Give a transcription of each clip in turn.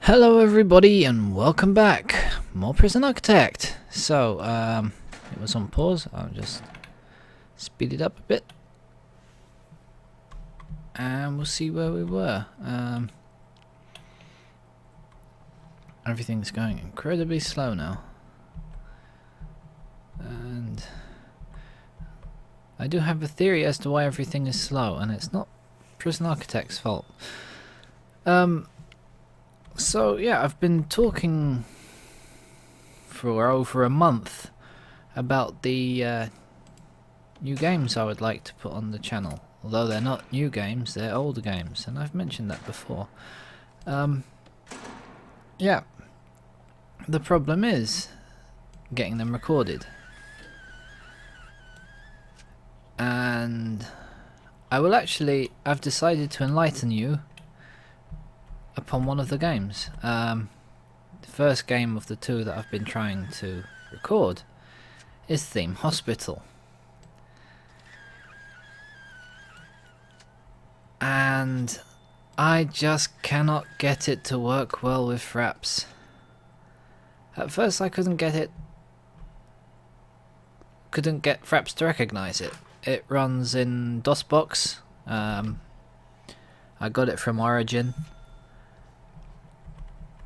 Hello everybody and welcome back. More Prison Architect. So, it was on pause. I'll just speed it up a bit. And we'll see where we were. Everything's going incredibly slow now. And I do have a theory as to why everything is slow, and it's not Prison Architect's fault. So yeah, I've been talking for over a month about the new games I would like to put on the channel. Although they're not new games, they're older games, and I've mentioned that before. Yeah, the problem is getting them recorded. And I've decided to enlighten you upon one of the games. The first game of the two that I've been trying to record is Theme Hospital. And I just cannot get it to work well with Fraps. At first I couldn't get Fraps to recognize it. It runs in DOSBox. I got it from Origin,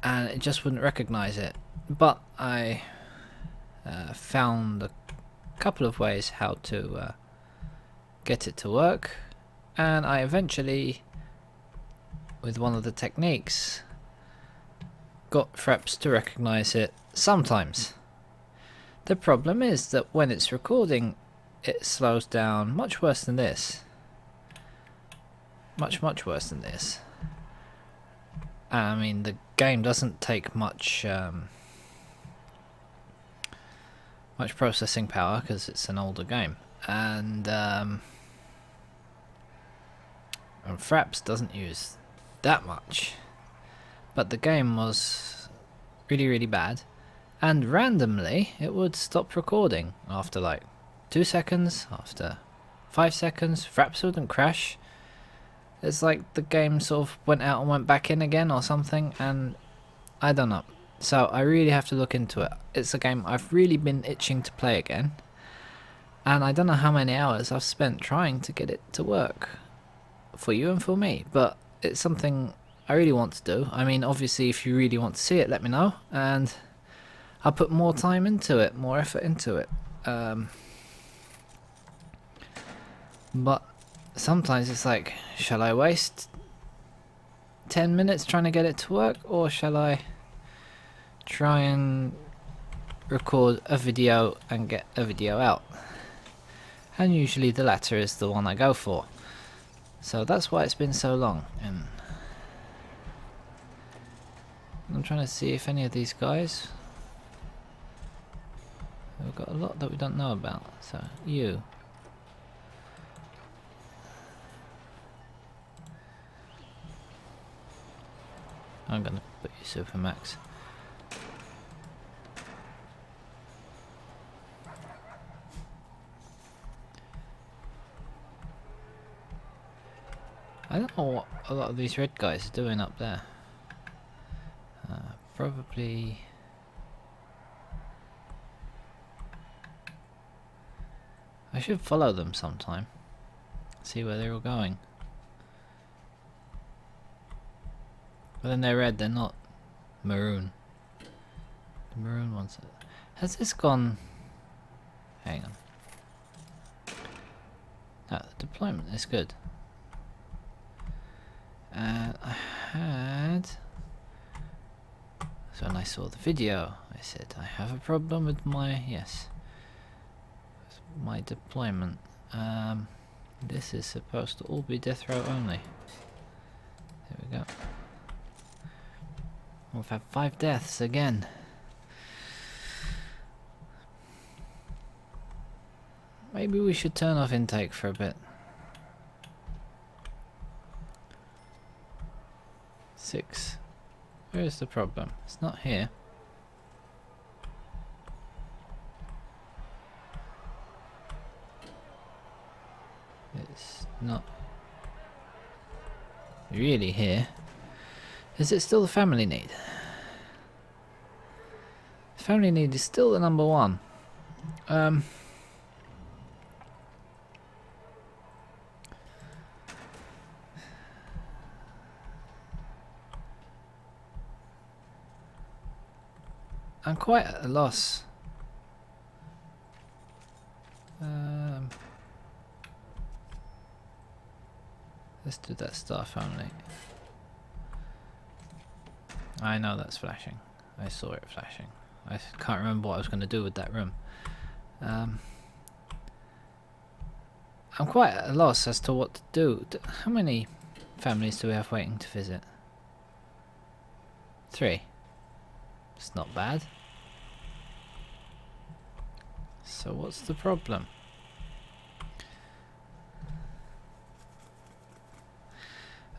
and it just wouldn't recognize it. But I found a couple of ways how to get it to work, and I eventually, with one of the techniques, got Fraps to recognize it sometimes. The problem is that when it's recording, it slows down much worse than this. Much worse than this. I mean, the game doesn't take much processing power because it's an older game, and Fraps doesn't use that much. But the game was really bad, and randomly it would stop recording after like 2 seconds, after 5 seconds. Fraps wouldn't crash. It's like the game sort of went out and went back in again or something, and I don't know. So I really have to look into it. It's a game I've really been itching to play again, and I don't know how many hours I've spent trying to get it to work for you and for me, but it's something I really want to do. I mean, obviously if you really want to see it, let me know, and I'll put more time into it, more effort into it. But sometimes it's like, shall I waste 10 minutes trying to get it to work, or shall I try and record a video and get a video out? And usually the latter is the one I go for. So that's why it's been so long. And I'm trying to see if any of these guys, we've got a lot that we don't know about. So you, I'm gonna put you Supermax. I don't know what a lot of these red guys are doing up there. Probably I should follow them sometime, see where they're all going. But then they're red, they're not maroon. The maroon ones. Has this gone? Hang on. No, the deployment is good. And I had... So when I saw the video, I said, I have a problem with my... Yes. With my deployment. This is supposed to all be death row only. There we go. We've had 5 deaths again. Maybe we should turn off intake for a bit. 6. Where is the problem? It's not here. It's not really here. Is it still the family need? Family need is still the number one. I'm quite at a loss. Let's do that star family. I know that's flashing. I saw it flashing. I can't remember what I was going to do with that room. I'm quite at a loss as to what to do. How many families do we have waiting to visit? 3. It's not bad. So what's the problem?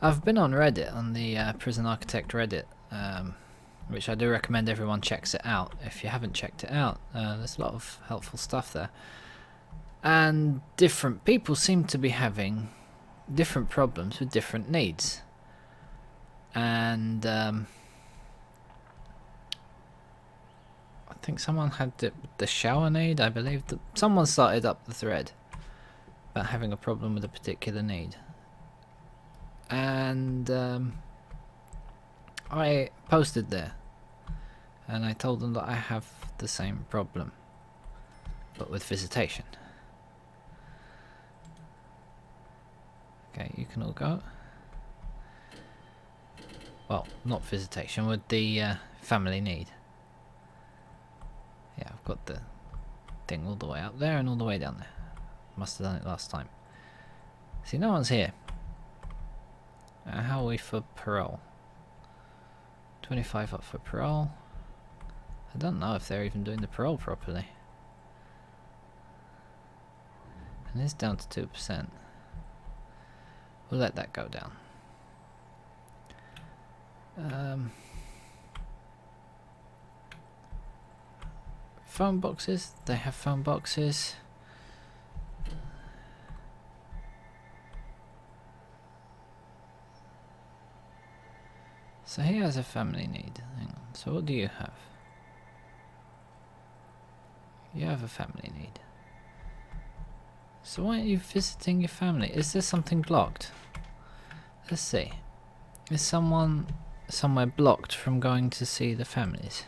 I've been on Reddit, on the Prison Architect Reddit, which I do recommend everyone checks it out. If you haven't checked it out, there's a lot of helpful stuff there. And different people seem to be having different problems with different needs. And I think someone had the shower need. I believe that someone started up the thread about having a problem with a particular need. And I posted there and I told them that I have the same problem but with visitation. Okay, you can all go. Well, not visitation, with the family need. Yeah, I've got the thing all the way up there and all the way down there. Must have done it last time. See, no one's here. How are we for parole? 25 up for parole. I don't know if they're even doing the parole properly. And it's down to 2%. We'll let that go down. Phone boxes. They have phone boxes. So he has a family need. Hang on. So what do you have? You have a family need. So why aren't you visiting your family? Is there something blocked? Let's see. Is someone somewhere blocked from going to see the families?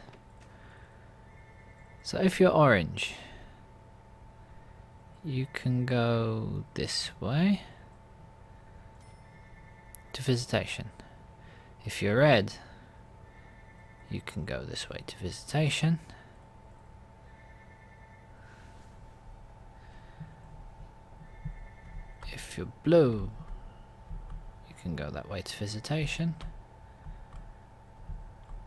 So if you're orange, you can go this way to visitation. If you're red, you can go this way to visitation. If you're blue, you can go that way to visitation.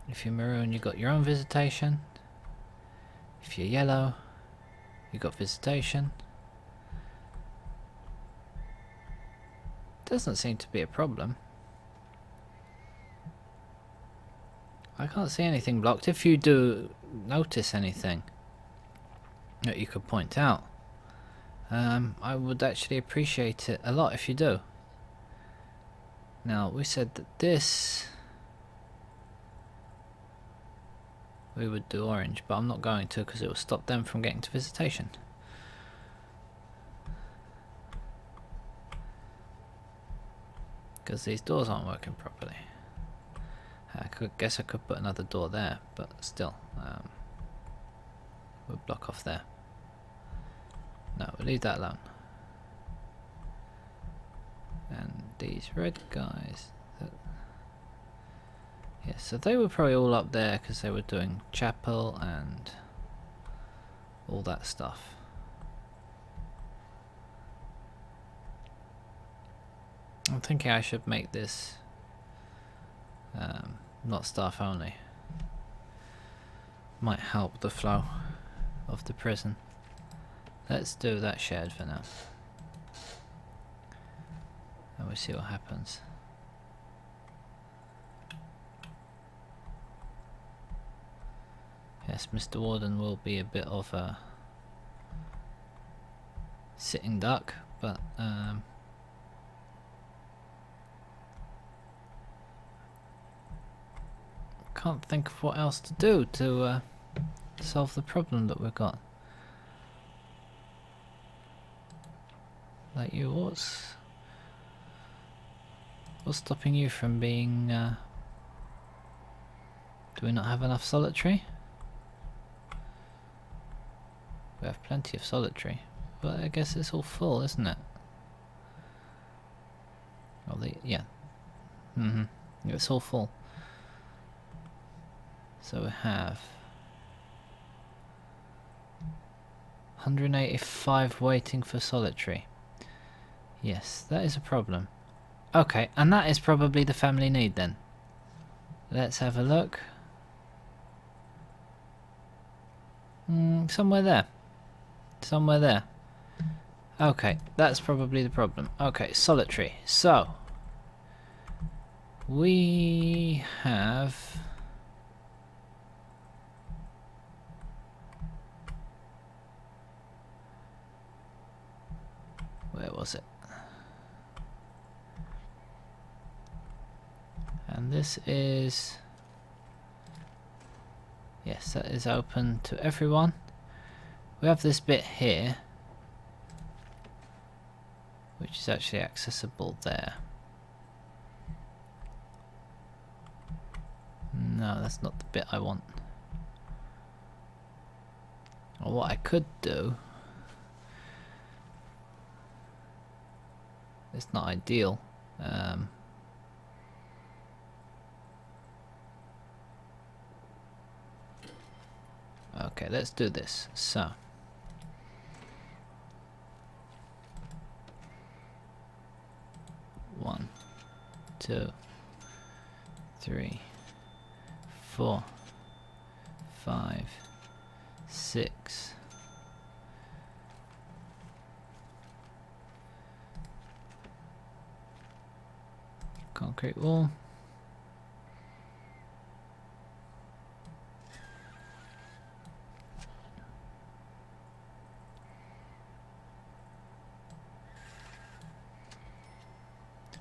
If you're maroon, you got your own visitation. If you're yellow, you got visitation. Doesn't seem to be a problem. I can't see anything blocked. If you do notice anything that you could point out, I would actually appreciate it a lot if you do. Now, we said that this we would do orange, but I'm not going to because it will stop them from getting to visitation. Because these doors aren't working properly. I guess I could put another door there, but still, we'll block off there. No, we'll leave that alone. And these red guys, yeah, so they were probably all up there because they were doing chapel and all that stuff. I'm thinking I should make this not staff only. Might help the flow of the prison. Let's do that shared for now. And we'll see what happens. Yes, Mr. Warden will be a bit of a sitting duck, but can't think of what else to do to solve the problem that we've got. Like you, what's stopping you from being, do we not have enough solitary? We have plenty of solitary, but I guess it's all full, isn't it? Oh, yeah. It's all full. So we have 185 waiting for solitary. Yes, that is a problem. Okay, and that is probably the family need then. Let's have a look. Somewhere there. Somewhere there. Okay, that's probably the problem. Okay, solitary. So, we have... Where was it? And this is... Yes, that is open to everyone. We have this bit here, which is actually accessible there. No, that's not the bit I want. Or what I could do... It's not ideal. Okay, let's do this. So, one, 2, 3, 4, 5, 6. Concrete wall.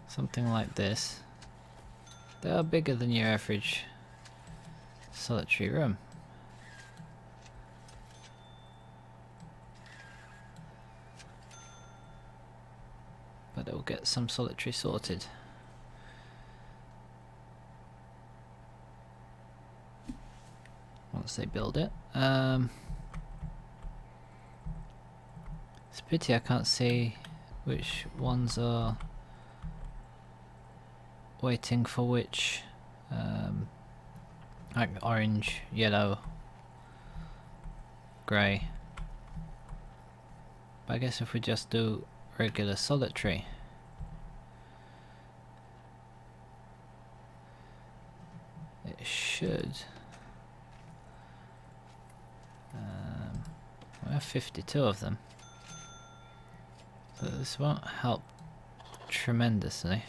Something like this. They are bigger than your average solitary room. But it will get some solitary sorted. Once they build it. It's a pity I can't see which ones are waiting for which, like orange, yellow, grey. But I guess if we just do regular solitary, it should. We have 52 of them, so this won't help tremendously.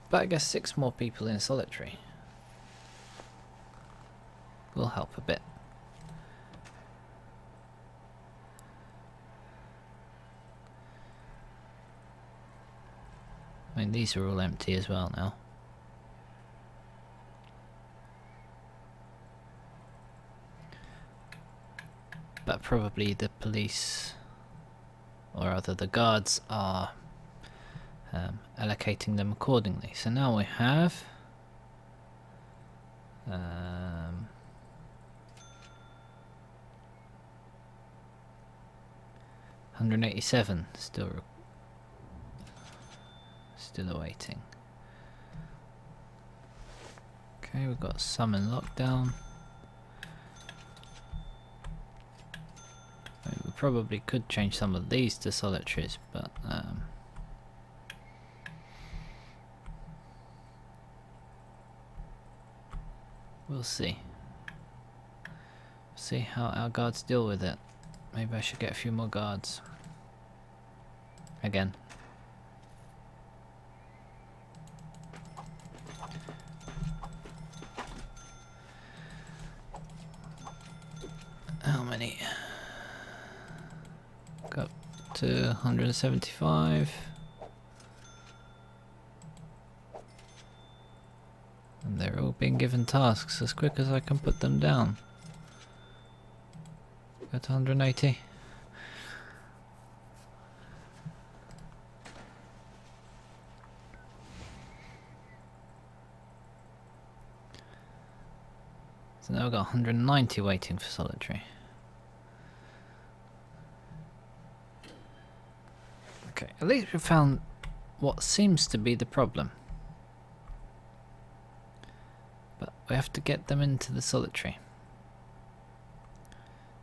But I guess 6 more people in solitary will help a bit. I mean, these are all empty as well now. But probably the police, or rather the guards, are allocating them accordingly. So now we have 187 still awaiting. Okay, we've got some in lockdown. I mean, we probably could change some of these to solitaries, but we'll see. See how our guards deal with it. Maybe I should get a few more guards. Again. how many? Got to 175. And they're all being given tasks as quick as I can put them down. Got to 180. So now we've got 190 waiting for solitary. Okay, at least we found what seems to be the problem. But we have to get them into the solitary.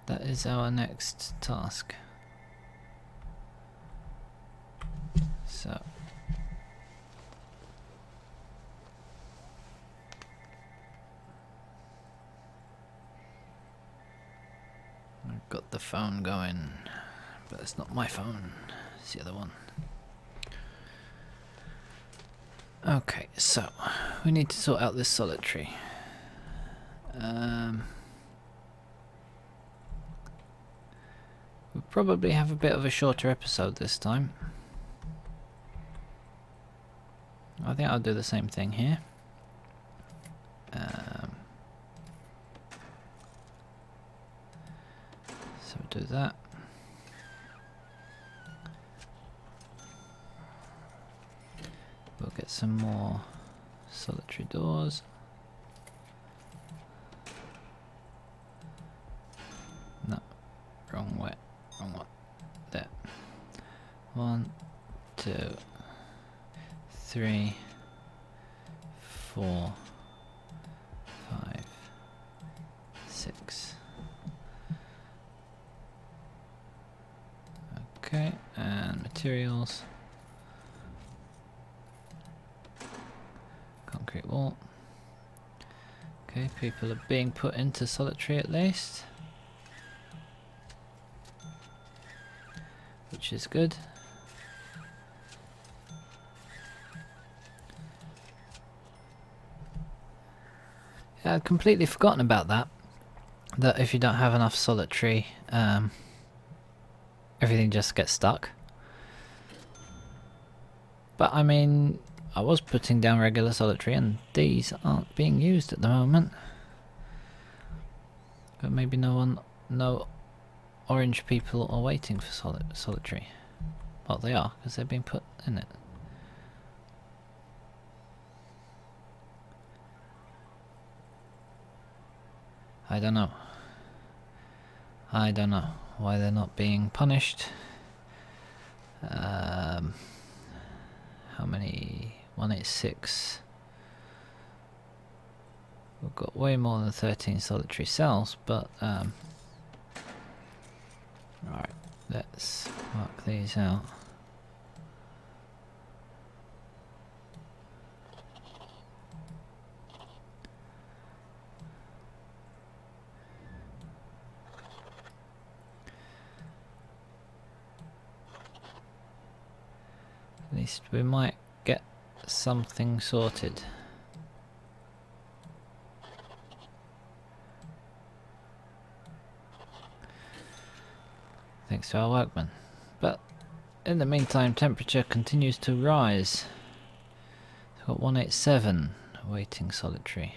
That is our next task. So I've got the phone going, but it's not my phone, it's the other one. Okay, so we need to sort out this solitary. We'll probably have a bit of a shorter episode this time. I think I'll do the same thing here. So we'll do that. We'll get some more solitary doors. No, wrong way, wrong one. There. 1, 2, 3, 4, 5, 6. Okay, and materials. Concrete wall. Okay, people are being put into solitary at least, which is good. Yeah, I'd completely forgotten about that. That if you don't have enough solitary, everything just gets stuck. But I mean, I was putting down regular solitary and these aren't being used at the moment. But maybe no orange people are waiting for solitary. Well, they are, because they've been put in it. I don't know. I don't know why they're not being punished. How many? 186. We've got way more than 13 solitary cells, but alright, let's mark these out. At least we might get something sorted. Thanks to our workmen. But in the meantime, temperature continues to rise. We've got 187 waiting solitary.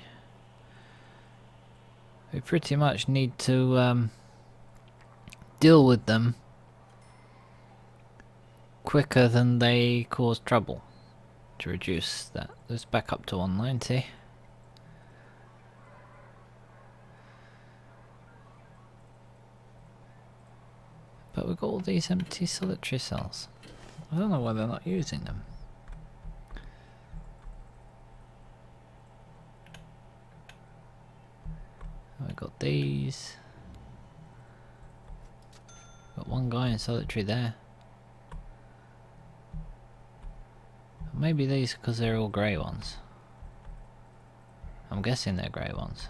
We pretty much need to deal with them quicker than they cause trouble to reduce that. Let's back up to 190. But we've got all these empty solitary cells. I don't know why they're not using them. We've got these. Got one guy in solitary there. Maybe these because they're all grey ones. I'm guessing they're grey ones.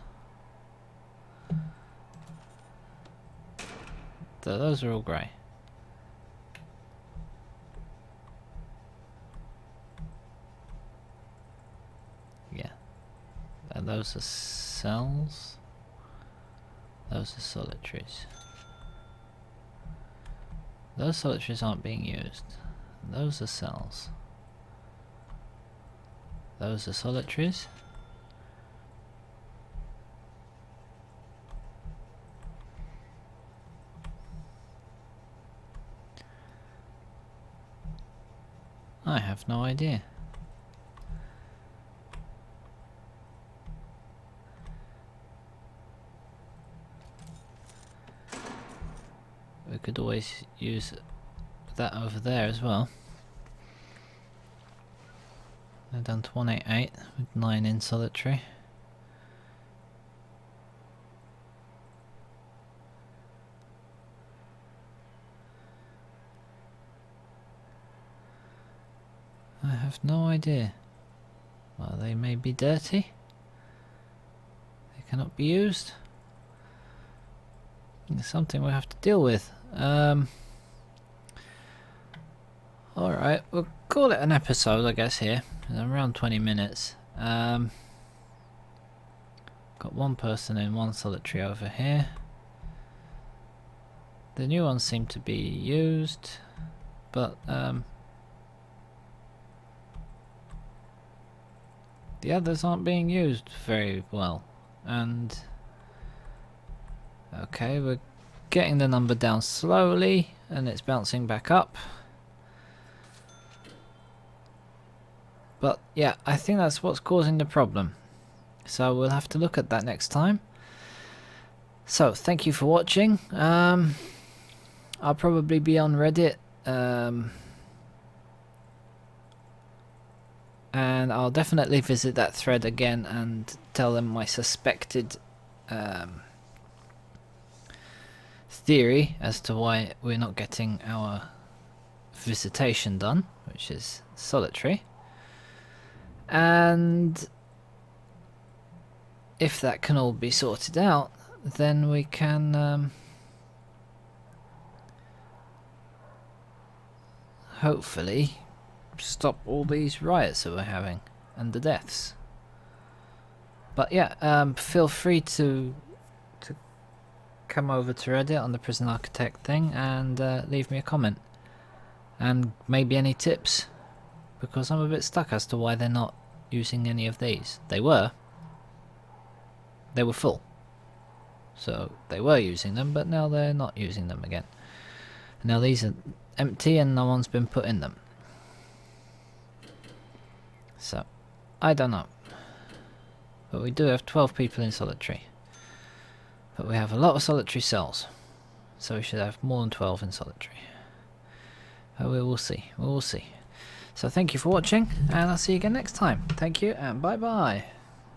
So those are all grey. Yeah. And those are cells. Those are solitaries. Those solitaries aren't being used. Those are cells. Those are solitaries. I have no idea. We could always use that over there as well. They're down to 188 with 9 in solitary. I have no idea. Well, they may be dirty. They cannot be used. It's something we have to deal with. Alright, we'll call it an episode, I guess, here. Around 20 minutes. Got one person in one solitary over here. The new ones seem to be used, but the others aren't being used very well. And okay, we're getting the number down slowly and it's bouncing back up. But yeah, I think that's what's causing the problem. So we'll have to look at that next time. So thank you for watching. I'll probably be on Reddit. And I'll definitely visit that thread again and tell them my suspected theory as to why we're not getting our visitation done, which is solitary. And if that can all be sorted out, then we can hopefully stop all these riots that we're having and the deaths. But yeah, feel free to come over to Reddit on the Prison Architect thing and leave me a comment and maybe any tips, because I'm a bit stuck as to why they're not using any of these. They were full, so they were using them, but now they're not using them again. Now these are empty and no one's been put in them. So, I don't know. But we do have 12 people in solitary. But we have a lot of solitary cells. So we should have more than 12 in solitary. But we will see. We will see. So thank you for watching, and I'll see you again next time. Thank you, and bye bye.